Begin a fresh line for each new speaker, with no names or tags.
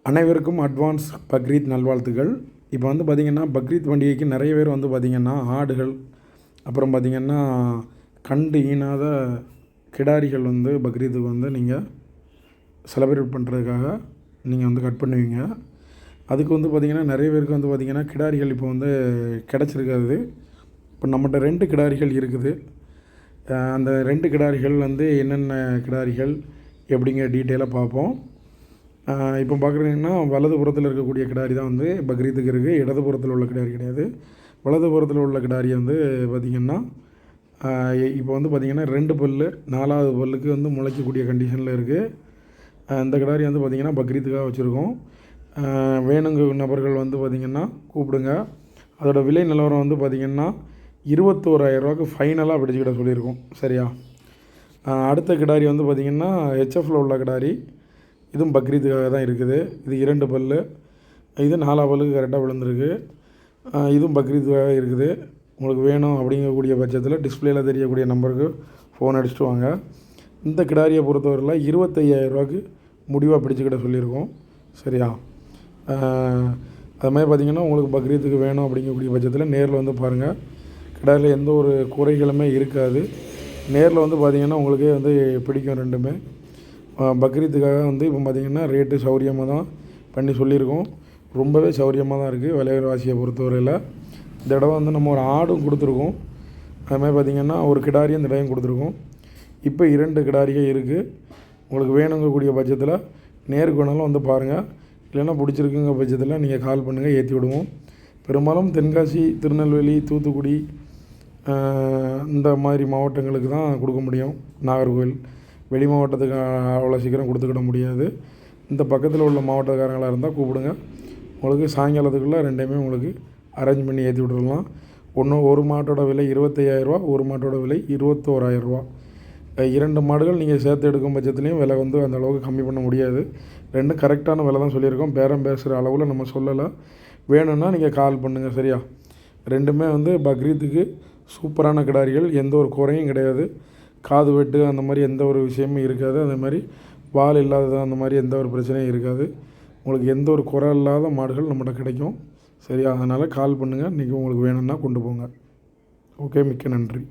அனைவருக்கும் அட்வான்ஸ் பக்ரீத் நல்வாழ்த்துக்கள். இப்போ வந்து பார்த்திங்கன்னா பக்ரீத் பண்டிகைக்கு நிறைய பேர் வந்து பார்த்திங்கன்னா ஆடுகள், அப்புறம் பார்த்திங்கன்னா கண்டு ஈனாத கிடாரிகள் வந்து பக்ரீத்துக்கு வந்து நீங்கள் செலிப்ரேட் பண்ணுறதுக்காக நீங்கள் வந்து கட் பண்ணுவீங்க. அதுக்கு வந்து பார்த்திங்கன்னா நிறைய பேருக்கு வந்து பார்த்திங்கன்னா கிடாரிகள் இப்போ வந்து கிடச்சிருக்காது. இப்போ நம்மகிட்ட 2 கிடாரிகள் இருக்குது. அந்த 2 கிடாரிகள் வந்து என்னென்ன கிடாரிகள் எப்படிங்க டீட்டெயிலாக பார்ப்போம். இப்போ பார்க்குறீங்கன்னா வலதுபுறத்தில் இருக்கக்கூடிய கிடாரி தான் வந்து பக்ரீத்துக்கு இருக்குது. இடதுபுறத்தில் உள்ள கிடாரி கிடையாது. வலதுபுறத்தில் உள்ள கிடாரி வந்து பார்த்திங்கன்னா இப்போ வந்து பார்த்திங்கன்னா 2 பல்லு 4வது பல்லுக்கு வந்து முளைக்கக்கூடிய கண்டிஷனில் இருக்குது. இந்த கிடாரி வந்து பார்த்திங்கன்னா பக்ரீத்துக்காக வச்சுருக்கோம். வேணுங்க நபர்கள் வந்து பார்த்திங்கன்னா கூப்பிடுங்க. அதோடய விலை நிலவரம் வந்து பார்த்திங்கன்னா 21,000 ஃபைனலாக பிடிச்சிக்கிட்ட சொல்லியிருக்கோம். சரியா? அடுத்த கிடாரி வந்து பார்த்திங்கன்னா ஹெச்எஃப்பில் உள்ள கிடாரி. இதுவும் பக்ரீத்துக்காக தான் இருக்குது. இது 2 பல்லு. இது 4 பல்லுக்கு கரெக்டாக விழுந்துருக்கு. இதுவும் பக்ரீத்துக்காக இருக்குது. உங்களுக்கு வேணும் அப்படிங்கக்கூடிய பட்சத்தில் டிஸ்பிளேயில் தெரியக்கூடிய நம்பருக்கு ஃபோன் அடிச்சுட்டு வாங்க. இந்த கிடாரியை பொறுத்தவரையில் 25,000 முடிவாக பிடிச்சிக்கிட்ட சொல்லியிருக்கோம். சரியா? அது மாதிரி பார்த்திங்கன்னா உங்களுக்கு பக்ரீத்துக்கு வேணும் அப்படிங்கக்கூடிய பட்சத்தில் நேரில் வந்து பாருங்கள். கிடாரியில் எந்த ஒரு குறைகளுமே இருக்காது. நேரில் வந்து பார்த்திங்கன்னா உங்களுக்கே வந்து பிடிக்கும். ரெண்டுமே பக்ரீத்துக்காக வந்து இப்போ பார்த்திங்கன்னா ரேட்டு சௌரியமாக தான் பண்ணி சொல்லியிருக்கோம். ரொம்பவே சௌரியமாக தான் இருக்குது விலைவாசியை பொறுத்தவரையில். இந்த தடவை வந்து நம்ம ஒரு ஆடும் கொடுத்துருக்கோம். அதுமாதிரி பார்த்திங்கன்னா ஒரு கிடாரியும் இந்த தடவையும் கொடுத்துருக்கோம். இப்போ 2 கிடாரியே இருக்குது. உங்களுக்கு வேணுங்கக்கூடிய பட்சத்தில் நேருக்கு வேணாலும் வந்து பாருங்கள். இல்லைன்னா பிடிச்சிருக்குங்க பட்சத்தில் நீங்கள் கால் பண்ணுங்கள், ஏற்றி விடுவோம். பெரும்பாலும் தென்காசி, திருநெல்வேலி, தூத்துக்குடி இந்த மாதிரி மாவட்டங்களுக்கு தான் கொடுக்க முடியும். நாகர்கோவில் வெளி மாவட்டத்துக்கு அவ்வளோ சீக்கிரம் கொடுத்துக்கிட முடியாது. இந்த பக்கத்தில் உள்ள மாவட்டக்காரங்களாக இருந்தால் கூப்பிடுங்க. உங்களுக்கு சாயங்காலத்துக்குள்ளே ரெண்டையுமே உங்களுக்கு அரேஞ்ச் பண்ணி ஏற்றி விட்டுடலாம். ஒரு மாட்டோட விலை 25,000, ஒரு மாட்டோட விலை 21,000. 2 மாடுகள் நீங்கள் சேர்த்து எடுக்கும் பட்சத்துலேயும் விலை வந்து அந்த அளவுக்கு கம்மி பண்ண முடியாது. 2 கரெக்டான விலை தான் சொல்லியிருக்கோம். பேரம் பேசுகிற அளவில் நம்ம சொல்லலை. வேணும்னா நீங்கள் கால் பண்ணுங்கள். சரியா? ரெண்டுமே வந்து பக்ரீத்துக்கு சூப்பரான கிடாரிகள். எந்த ஒரு குறையும் கிடையாது. காது வெட்டு அந்த மாதிரி எந்த ஒரு விஷயமும் இருக்காது. அதே மாதிரி வால் இல்லாதது அந்த மாதிரி எந்த ஒரு பிரச்சனையும் இருக்காது. உங்களுக்கு எந்த ஒரு குறை இல்லாத மாடுகள் நம்மகிட்ட கிடைக்கும். சரியா? அதனால் கால் பண்ணுங்கள். இன்றைக்கி உங்களுக்கு வேணும்னா கொண்டு போங்க. ஓகே, மிக்க நன்றி.